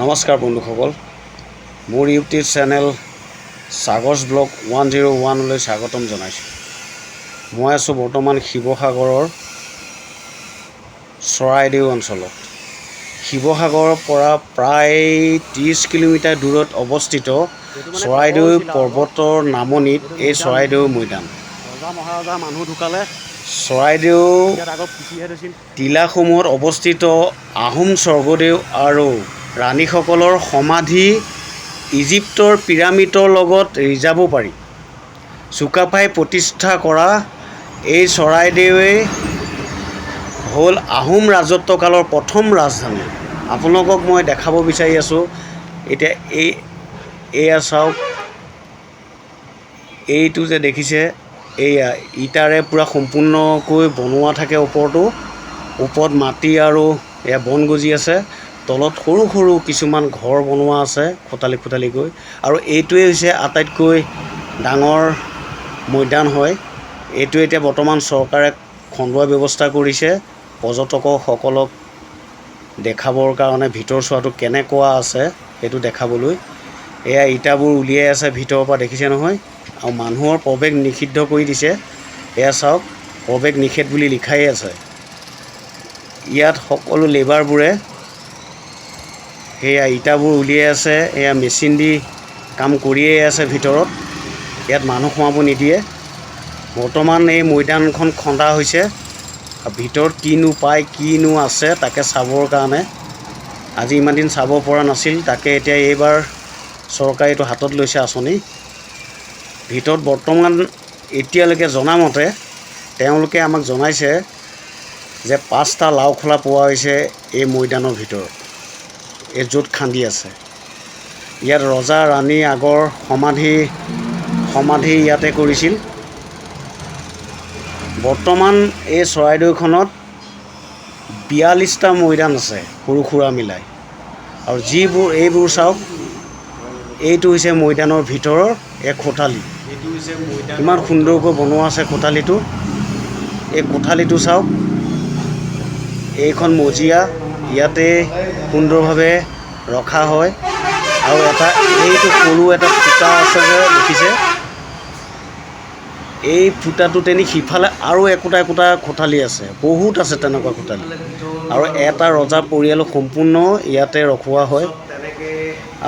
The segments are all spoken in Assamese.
নমস্কাৰ বন্ধুসকল, মোৰ ইউটিউব চেনেল সাগৰ্স ব্লগ 101লৈ স্বাগতম জনাইছোঁ। মই আছোঁ বৰ্তমান শিৱসাগৰৰ চৰাইদেউ অঞ্চলত। শিৱসাগৰৰ পৰা প্ৰায় 30 কিলোমিটাৰ দূৰত অৱস্থিত চৰাইদেউ পৰ্বতৰ নামনিত এই চৰাইদেউ মৈদাম। ৰজা মহাৰজা মানুহ ঢুকালে চৰাইদেউ টিলাসমূহত অৱস্থিত আহোম স্বৰ্গদেউ আৰু ৰাণীসকলৰ সমাধি ইজিপ্তৰ পিৰামিডৰ লগত ৰিজাব পাৰি। চুকাফাই প্ৰতিষ্ঠা কৰা এই চৰাইদেউৱে হ'ল আহোম ৰাজত্বকালৰ প্ৰথম ৰাজধানী। আপোনালোকক মই দেখাব বিচাৰি আছোঁ। এতিয়া এয়া চাওক, এইটো যে দেখিছে, এয়া ইটাৰে পূৰা সম্পূৰ্ণকৈ বনোৱা থাকে। ওপৰত মাটি আৰু এয়া বন গজি আছে। তলত সৰু সৰু কিছুমান ঘৰ বনোৱা আছে খুটালিকৈ। আৰু এইটোৱে হৈছে আটাইতকৈ ডাঙৰ মৈদাম হয়। এইটো এতিয়া বৰ্তমান চৰকাৰে খন্দোৱাৰ ব্যৱস্থা কৰিছে পৰ্যটকসকলক দেখাবৰ কাৰণে। ভিতৰ চোৱাটো কেনেকুৱা আছে সেইটো দেখাবলৈ। এয়া ইটাবোৰ উলিয়াই আছে ভিতৰৰ পৰা, দেখিছে নহয়। আৰু মানুহৰ প্ৰৱেশ নিষিদ্ধ কৰি দিছে। এয়া চাওক, প্ৰৱেশ নিষেধ বুলি লিখাই আছে। ইয়াত সকলো লেবাৰবোৰে সেয়া ইটাবোৰ উলিয়াই আছে। এয়া মেচিন দি কাম কৰিয়ে আছে ভিতৰত। ইয়াত মানুহ সোমাব নিদিয়ে। বৰ্তমান এই মৈদামখন খন্দা হৈছে। ভিতৰত কিনো পায়, কিনো আছে তাকে চাবৰ কাৰণে। আজি ইমান দিন চাব পৰা নাছিল, তাকে এতিয়া এইবাৰ চৰকাৰে এইটো হাতত লৈছে আঁচনি। ভিতৰত বৰ্তমান এতিয়ালৈকে জনামতে তেওঁলোকে আমাক জনাইছে যে 5টা লাওখোলা পোৱা হৈছে এই মৈদামৰ ভিতৰত, এই য'ত খান্দি আছে। ইয়াত ৰজা ৰাণী আগৰ সমাধি ইয়াতে কৰিছিল। বৰ্তমান এই চৰাইদেউখনত 42টা মৈদাম আছে সৰু সুৰা মিলাই। আৰু এইবোৰ চাওক, এইটো হৈছে মৈদামৰ ভিতৰৰ এক কোঠালি। কিমান সুন্দৰকৈ বনোৱা আছে কোঠালিটো। এই কোঠালিটো চাওক, এইখন মজিয়া, ইয়াতে সুন্দৰভাৱে ৰখা হয়। আৰু এইটো সৰু এটা ফুটা আছে যে দেখিছে, এই ফুটাটোতে সিফালে আৰু একোটা কোঠালি আছে। বহুত আছে তেনেকুৱা কোঠালি। আৰু এটা ৰজা পৰিয়ালক সম্পূৰ্ণ ইয়াতে ৰখোৱা হয়।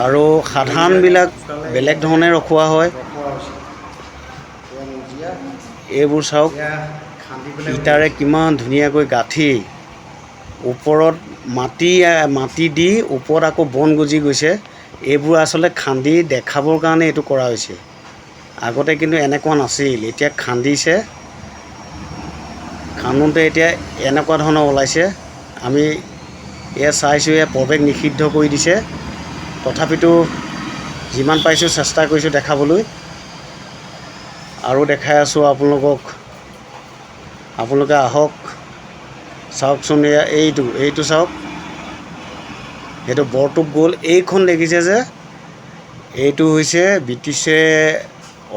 আৰু সাধাৰণবিলাক বেলেগ ধৰণে ৰখোৱা হয়। এইবোৰ চাওক, ইটাৰে কিমান ধুনীয়াকৈ গাঁঠি, ওপৰত মাটি দি ওপৰত আকৌ বন গজি গৈছে। এইবোৰ আচলতে খান্দি দেখাবৰ কাৰণে এইটো কৰা হৈছে। আগতে কিন্তু এনেকুৱা নাছিল। এতিয়া খান্দিছে, খান্দোতে এতিয়া এনেকুৱা ধৰণৰ ওলাইছে। আমি এয়া চাইছোঁ, এয়া প্ৰৱেশ নিষিদ্ধ কৰি দিছে। তথাপিতো যিমান পাৰিছোঁ চেষ্টা কৰিছোঁ দেখাবলৈ। আৰু দেখাই আছোঁ আপোনালোকক। আপোনালোকে আহক, চাওকচোন। এয়া এইটো চাওক, সেইটো বৰটোপ গ'ল। এইখন দেখিছে যে, এইটো হৈছে ব্ৰিটিছে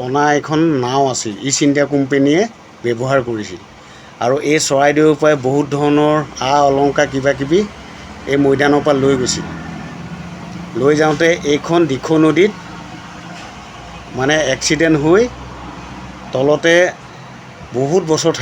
অনা এখন নাও আছিল। ইষ্ট ইণ্ডিয়া কোম্পেনীয়ে ব্যৱহাৰ কৰিছিল। আৰু এই চৰাইদেউৰ পৰাই বহুত ধৰণৰ অলংকাৰ কিবাকিবি এই মৈদামৰ পৰা লৈ গৈছিল। লৈ যাওঁতে এইখন দিখৌ নদীত মানে এক্সিডেণ্ট হৈ তলতে বহুত বছৰ